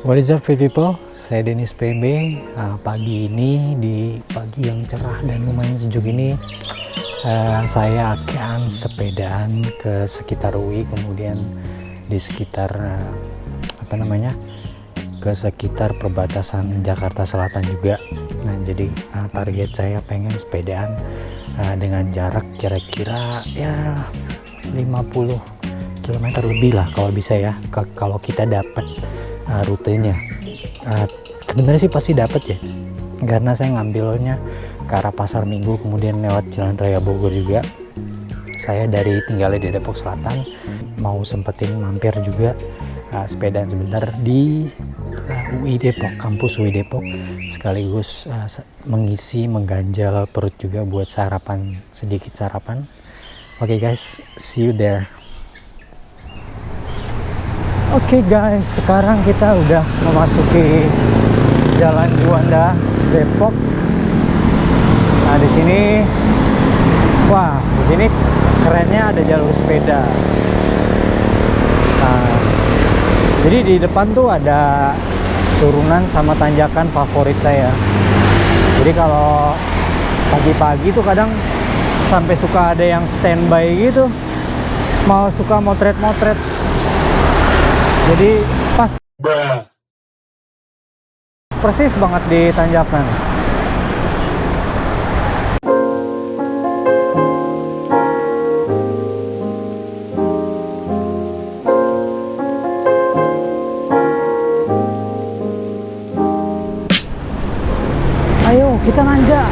What is up people, saya Dennis PB. Pagi ini, di pagi yang cerah dan lumayan sejuk ini, saya akan sepedaan ke sekitar UI, kemudian di sekitar ke sekitar perbatasan Jakarta Selatan juga. Nah, jadi target saya pengen sepedaan dengan jarak kira-kira ya 50 km lebih lah kalau bisa ya, kalau kita dapat rutenya. Sebenarnya sih pasti dapat ya, karena saya ngambilnya ke arah Pasar Minggu, kemudian lewat Jalan Raya Bogor juga. Saya tinggalnya di Depok Selatan, mau sempetin mampir juga sepedaan sebentar di UI Depok, kampus UI Depok, sekaligus mengganjal perut juga buat sedikit sarapan. Oke guys, see you there. Oke guys, sekarang kita udah memasuki Jalan Juanda Depok. Nah, di sini kerennya ada jalur sepeda. Nah, jadi di depan tuh ada turunan sama tanjakan favorit saya. Jadi kalau pagi-pagi tuh kadang sampai suka ada yang standby gitu, suka motret-motret. Jadi pas persis banget di tanjakan. Ayo kita nanjak.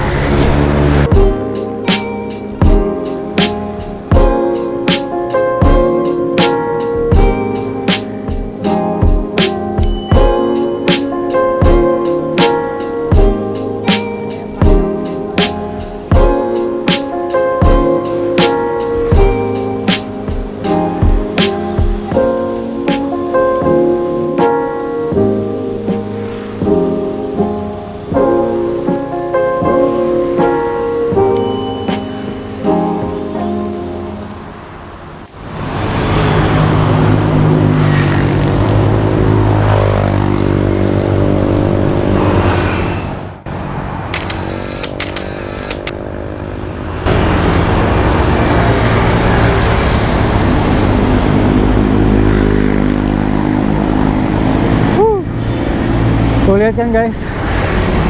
Tuh lihat kan guys,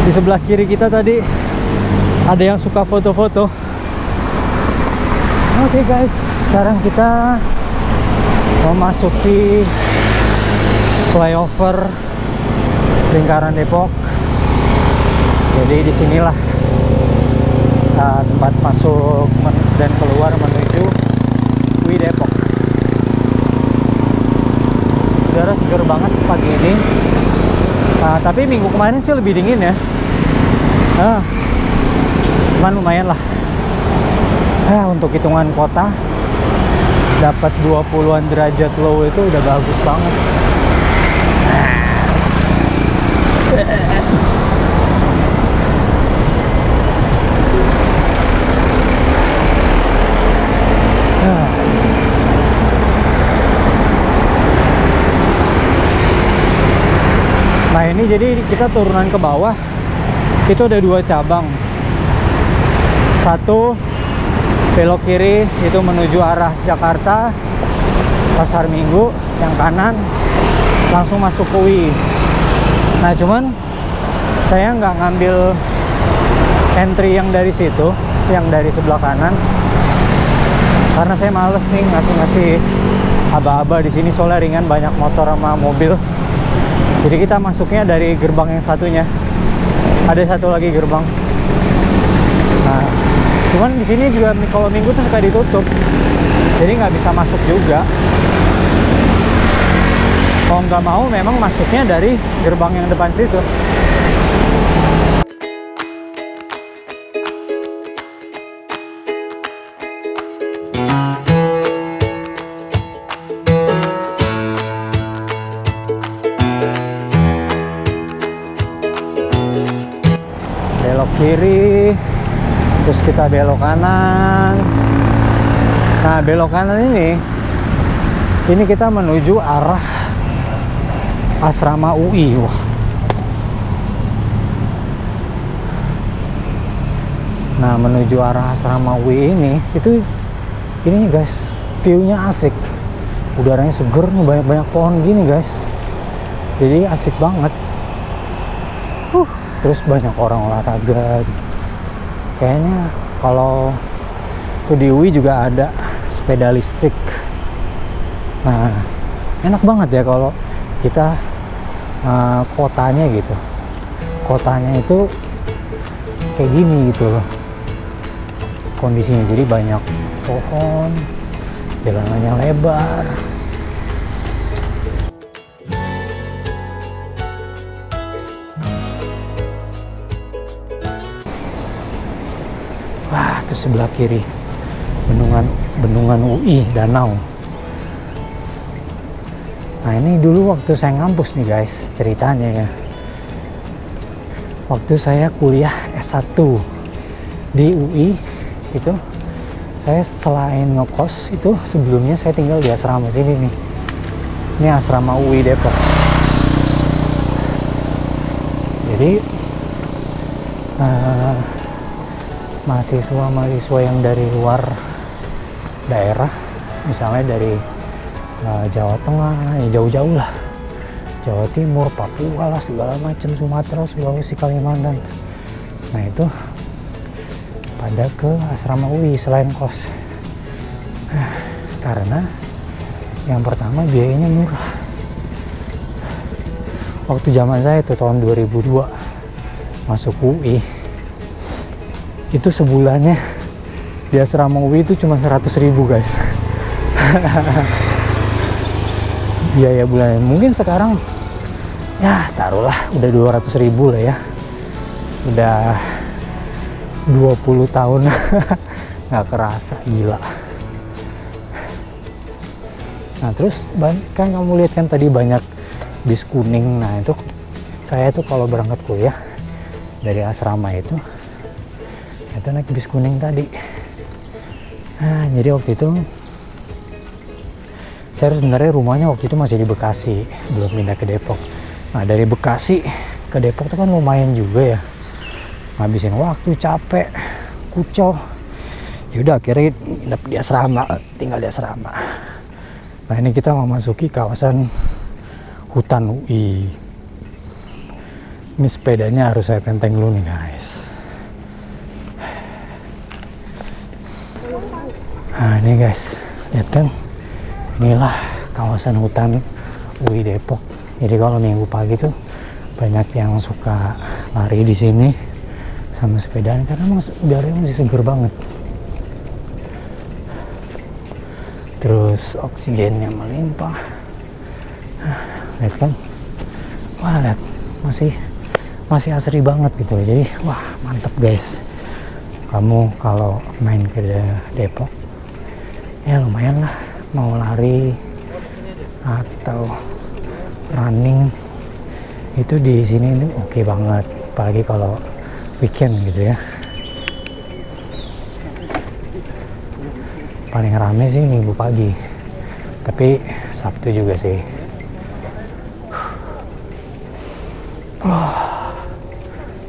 di sebelah kiri kita tadi ada yang suka foto-foto. Oke guys, sekarang kita memasuki flyover Lingkaran Depok. Jadi disinilah tempat masuk dan keluar menuju UI Depok. Udara segar banget pagi ini. Tapi minggu kemarin sih lebih dingin ya. Cuman lumayan lah. Untuk hitungan kota, dapat 20-an derajat low itu udah bagus banget. Nah, ini jadi kita turunan ke bawah itu ada 2 cabang. Satu belok kiri itu menuju arah Jakarta Pasar Minggu, yang kanan langsung masuk ke UI. Nah, cuman saya nggak ngambil entry yang dari situ, yang dari sebelah kanan, karena saya males nih ngasih aba-aba di sini, soalnya ringan, banyak motor sama mobil. Jadi kita masuknya dari gerbang yang satunya. Ada satu lagi gerbang. Nah, cuman di sini juga kalau minggu tuh suka ditutup, jadi nggak bisa masuk juga. Kalau nggak mau, memang masuknya dari gerbang yang depan situ. Belok kiri, terus kita belok kanan. Nah, belok kanan ini kita menuju arah asrama UI. Wah, nah menuju arah asrama UI ini guys, view-nya asik, udaranya seger, banyak pohon gini guys, jadi asik banget. Terus banyak orang olahraga. Kayaknya kalau tuh di UI juga ada sepeda listrik. Nah, enak banget ya kalau kita kotanya gitu. Kotanya itu kayak gini gitu loh kondisinya. Jadi banyak pohon, jalanannya lebar. Wah, itu sebelah kiri bendungan UI, danau. Nah, ini dulu waktu saya ngampus nih guys, ceritanya ya. Waktu saya kuliah S1 di UI itu, saya selain ngekos itu sebelumnya saya tinggal di asrama sini nih. Ini asrama UI Depok. Jadi mahasiswa yang dari luar daerah, misalnya dari Jawa Tengah, ya jauh-jauh lah, Jawa Timur, Papua lah, segala macam, Sumatera, Sulawesi, Kalimantan. Nah itu pada ke asrama UI selain kos. Karena yang pertama biayanya murah. Waktu zaman saya itu tahun 2002 masuk UI, itu sebulannya di asrama UI itu cuma 100.000 guys. Biaya bulan. Mungkin sekarang ya taruhlah udah 200.000 lah ya, udah 20 tahun. Nggak kerasa, gila. Nah terus kan kamu lihat kan tadi banyak bis kuning. Nah itu saya tuh kalau berangkat kuliah dari asrama itu naik bis kuning tadi. Nah jadi waktu itu saya sebenarnya rumahnya waktu itu masih di Bekasi, belum pindah ke Depok. Nah dari Bekasi ke Depok itu kan lumayan juga ya, ngabisin waktu, capek, kucel. Yaudah akhirnya nginep di asrama, tinggal di asrama. Nah ini kita memasuki kawasan hutan UI. Ini sepedanya harus saya tenteng dulu nih guys. Nah ini guys, lihat kan, inilah kawasan hutan UI Depok. Jadi kalau minggu pagi tuh banyak yang suka lari di sini sama sepedaan karena udaranya masih seger banget. Terus oksigennya melimpah. Lihat kan, wah lihat masih asri banget gitu. Jadi wah mantep guys. Kamu kalau main ke Depok ya lumayan lah, mau lari atau running itu di sini itu oke banget, apalagi kalau weekend gitu ya. Paling rame sih minggu pagi, tapi Sabtu juga sih.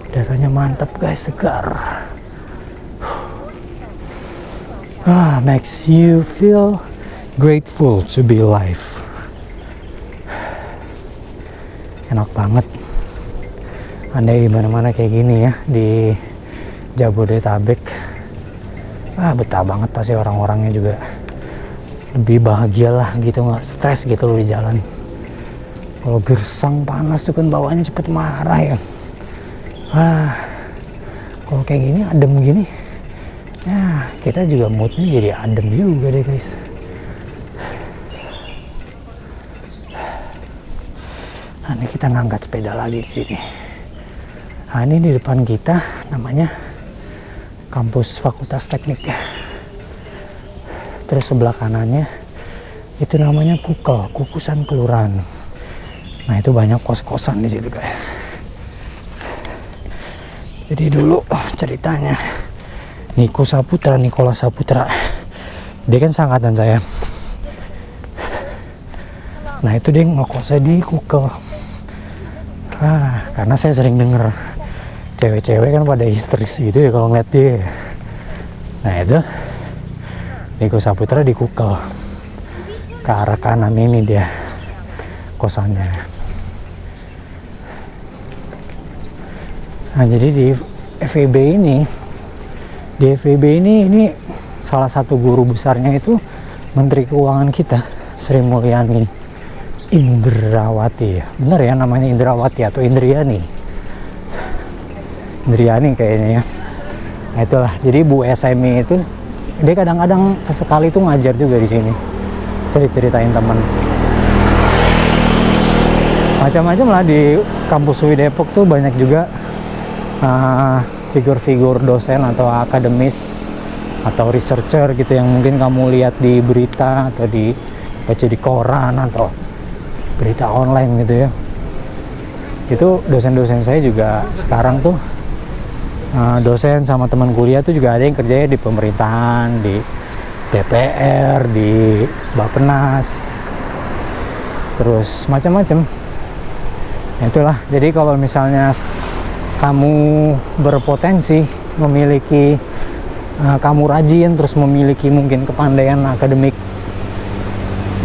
Udaranya mantap guys, segar. Makes you feel grateful to be alive. Enak banget. Andai di mana-mana kayak gini ya di Jabodetabek, betah banget pasti orang-orangnya juga. Lebih bahagia lah gitu, nggak stres gitu loh di jalan. Kalau gersang panas tuh kan bawaannya cepet marah ya. Kalau kayak gini adem gini, ya kita juga moodnya jadi adem juga deh guys. Nah ini kita ngangkat sepeda lagi di sini. Nah ini di depan kita namanya kampus Fakultas Teknik. Terus sebelah kanannya itu namanya Kukel, Kukusan Kelurahan. Nah itu banyak kos-kosan di situ guys. Jadi dulu ceritanya Nikola Saputra, dia kan seangkatan saya. Nah itu dia ngekosnya di Kukel. Karena saya sering denger cewek-cewek kan pada histeris gitu ya kalau ngeliat dia. Nah itu Niko Saputra dikukel ke arah kanan ini dia kosannya. Nah jadi di FEB ini salah satu guru besarnya itu Menteri Keuangan kita, Sri Mulyani Indrawati ya. Bener ya namanya Indrawati atau Indriani? Indriani kayaknya ya. Nah itulah, jadi Bu SMI itu dia kadang-kadang sesekali tuh ngajar juga di sini. Saya diceritain teman. Macam-macam lah di kampus UI Depok tuh banyak juga figur-figur dosen atau akademis atau researcher gitu yang mungkin kamu lihat di berita atau di baca di koran atau berita online gitu ya. Itu dosen-dosen saya juga sekarang tuh dosen sama teman kuliah tuh juga ada yang kerjanya di pemerintahan, di DPR, di Bappenas, terus macam-macam. Itulah, jadi kalau misalnya kamu berpotensi memiliki kamu rajin terus memiliki mungkin kepandaian akademik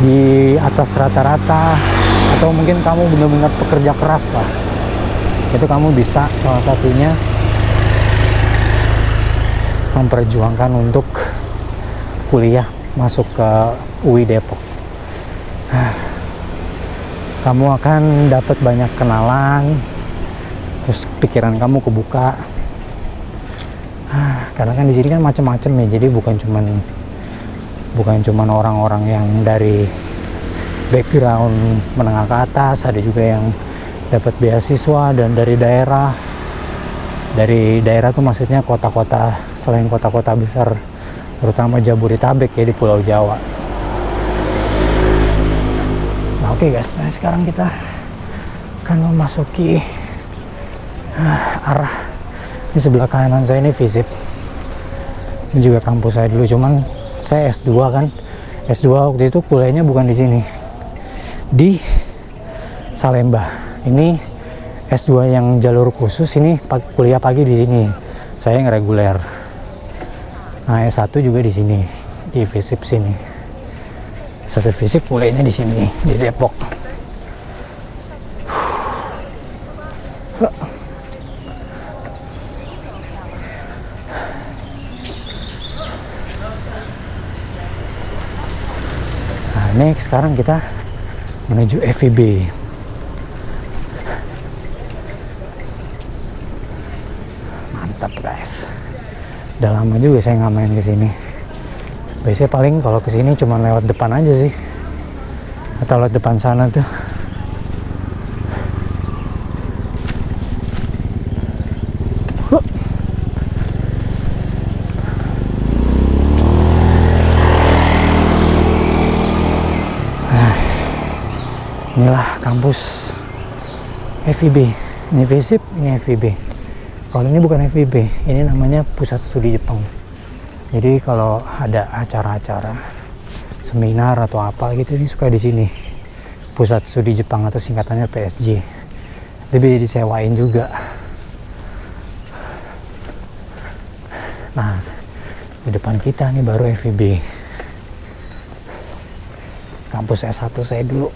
di atas rata-rata, atau mungkin kamu benar-benar pekerja keras lah, itu kamu bisa salah satunya memperjuangkan untuk kuliah masuk ke UI Depok. Kamu akan dapat banyak kenalan, terus pikiran kamu kebuka. Karena kan di sini kan macam-macam ya, jadi bukan cuman orang-orang yang dari background menengah ke atas, ada juga yang dapat beasiswa dan dari daerah. Dari daerah tuh maksudnya kota-kota selain kota-kota besar, terutama Jabodetabek ya, di Pulau Jawa. Nah oke guys, nah sekarang kita akan memasuki arah di sebelah kanan saya ini FISIP. Ini juga kampus saya dulu, cuman saya S2 kan. S2 waktu itu kuliahnya bukan di sini, di Salemba. Ini S2 yang jalur khusus, ini kuliah pagi di sini. Saya yang reguler. Nah, S1 juga di sini, di FISIP sini. Satu FISIP kuliahnya di sini, di Depok. Nah, ini sekarang kita menuju FEB. Mantap guys. Udah lama juga saya nggak main ke sini. Biasanya paling kalau ke sini cuma lewat depan aja sih, atau lewat depan sana tuh. Nah, inilah kampus FEB. Ini FISIP, ini FEB. Kalau ini bukan FEB, ini namanya Pusat Studi Jepang. Jadi kalau ada acara-acara seminar atau apa gitu, ini suka di sini. Pusat Studi Jepang atau singkatannya PSG. Tapi disewain juga. Nah, di depan kita nih baru FEB. Kampus S1 saya dulu.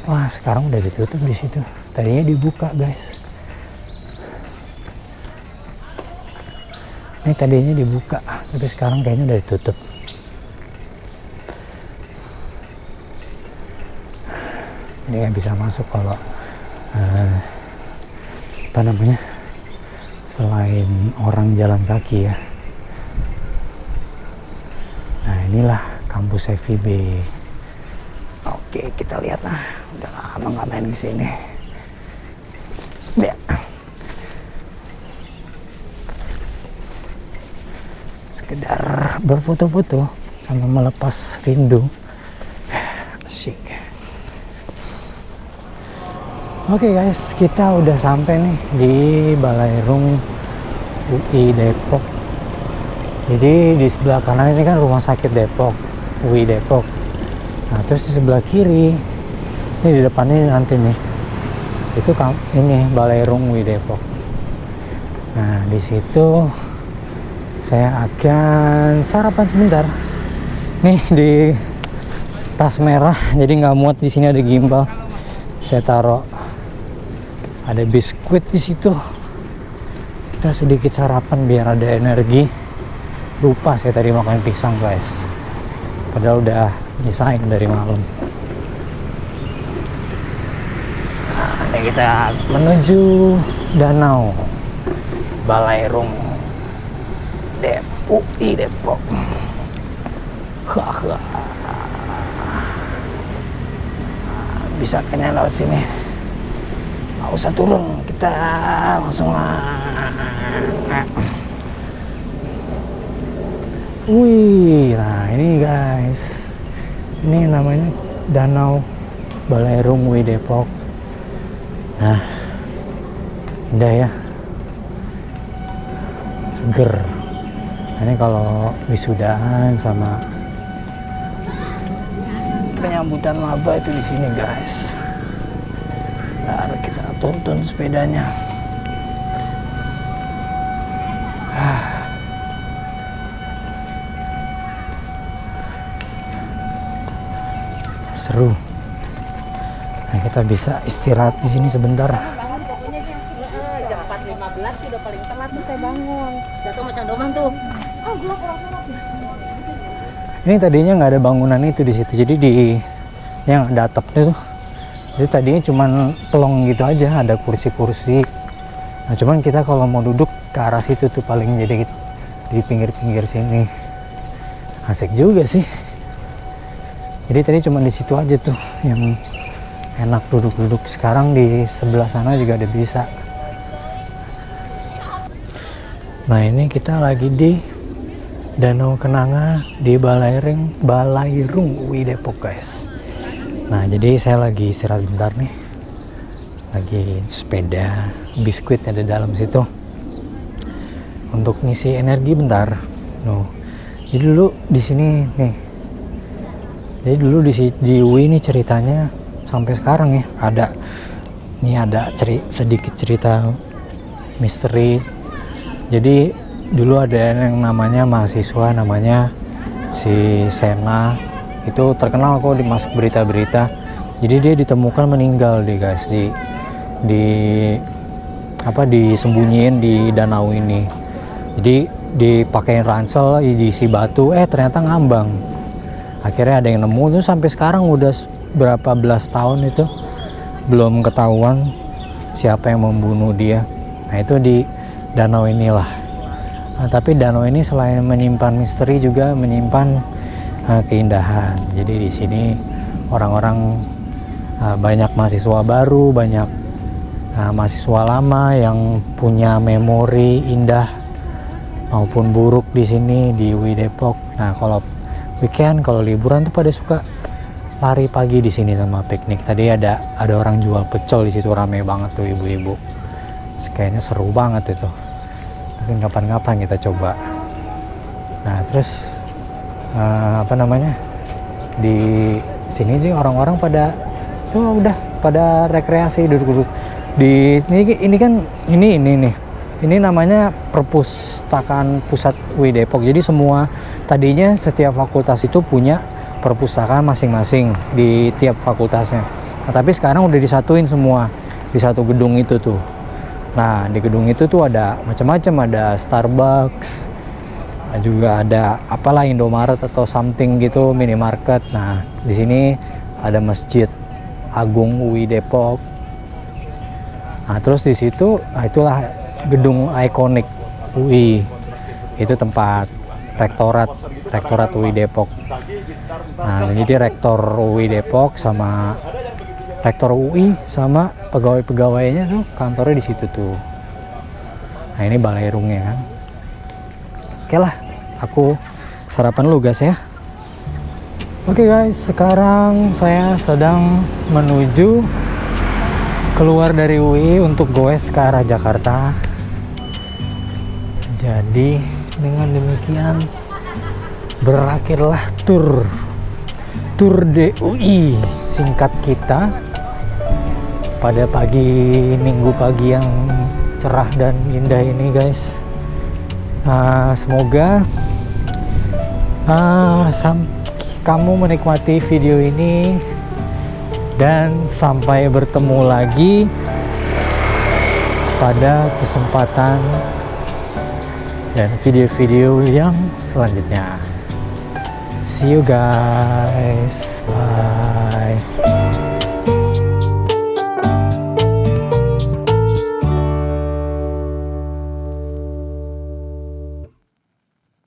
Wah, sekarang udah ditutup di situ. Tadinya dibuka, guys. Ini tadinya dibuka, tapi sekarang kayaknya udah ditutup. Ini nggak bisa masuk kalau apa namanya, selain orang jalan kaki ya. Nah, inilah kampus FEB. Oke, kita lihat. Nah, udah lama nggak main di sini. Ya. Sekedar berfoto-foto sama melepas rindu. Asyik. Oke guys, kita udah sampai nih di Balairung UI Depok. Jadi di sebelah kanan ini kan rumah sakit Depok, UI Depok. Nah terus di sebelah kiri, ini di depannya nanti nih, itu ini Balairung UI Depok. Nah di situ saya akan sarapan sebentar. Nih di tas merah, jadi nggak muat di sini ada gimbal. Saya taruh ada biskuit di situ. Kita sedikit sarapan biar ada energi. Lupa saya tadi makan pisang guys. Padahal udah nyisain dari malam. Nah, ini kita menuju danau Balairung UI Depok. Bisa kayaknya lewat sini, nggak usah turun, kita langsung wih. Nah ini guys, ini namanya Danau Balairung UI Depok. Nah indah ya, seger. Nah, ini kalau wisudaan sama penyambutan maba itu di sini guys. Ntar kita tuntun sepedanya. Seru. Nah, kita bisa istirahat di sini sebentar. Jam 4.15 udah paling telat tuh saya bangun. Jatuh macam domang tuh. Oh, gelap orang-orang. Ini tadinya nggak ada bangunan itu di situ, jadi di yang ada atapnya tuh, jadi tadinya cuman pelong gitu aja, ada kursi-kursi. Nah cuman kita kalau mau duduk ke arah situ tuh paling, jadi di pinggir-pinggir sini. Asik juga sih. Jadi tadi cuma di situ aja tuh yang enak duduk-duduk. Sekarang di sebelah sana juga ada bisa. Nah ini kita lagi di Danau Kenanga di Balairung UI Depok guys. Nah jadi saya lagi istirahat bentar nih, lagi sepeda, biskuit ada dalam situ untuk ngisi energi bentar. Jadi dulu di sini nih, jadi dulu di UI ini ceritanya sampai sekarang ya ada. Ini ada sedikit cerita misteri. Jadi dulu ada yang namanya mahasiswa, namanya si Sena, itu terkenal kok dimasuk berita-berita. Jadi dia ditemukan meninggal deh guys, disembunyiin di danau ini. Jadi dipakein ransel, diisi batu, ternyata ngambang. Akhirnya ada yang nemu tuh, sampai sekarang udah berapa belas tahun itu belum ketahuan siapa yang membunuh dia. Nah itu di danau inilah. Nah, tapi danau ini selain menyimpan misteri juga menyimpan keindahan. Jadi di sini orang-orang banyak mahasiswa baru, banyak mahasiswa lama yang punya memori indah maupun buruk di sini di UI Depok. Nah kalau weekend, kalau liburan tuh pada suka lari pagi di sini sama piknik. Tadi ada orang jual pecel di situ, rame banget tuh ibu-ibu. Kayaknya seru banget itu. Mungkin kapan-kapan kita coba. Nah terus di sini sih orang-orang pada tuh udah pada rekreasi, duduk-duduk di ini namanya perpustakaan pusat UI Depok. Jadi semua tadinya setiap fakultas itu punya perpustakaan masing-masing di tiap fakultasnya. Nah, tapi sekarang udah disatuin semua di satu gedung itu tuh. Nah di gedung itu tuh ada macam-macam, ada Starbucks, juga ada apalah Indomaret atau something gitu, minimarket. Nah di sini ada Masjid Agung UI Depok. Nah terus di situ, itulah gedung ikonik UI, itu tempat rektorat UI Depok. Nah jadi rektor UI Depok sama rektor UI sama pegawai-pegawainya tuh kantornya di situ tuh. Nah ini Balairungnya kan. Oke lah, aku sarapan dulu guys ya. Oke guys, sekarang saya sedang menuju keluar dari UI untuk goes ke arah Jakarta. Jadi dengan demikian berakhirlah tur DUI singkat kita pada minggu pagi yang cerah dan indah ini, guys. Semoga kamu menikmati video ini, dan sampai bertemu lagi pada kesempatan dan video-video yang selanjutnya. See you guys, bye.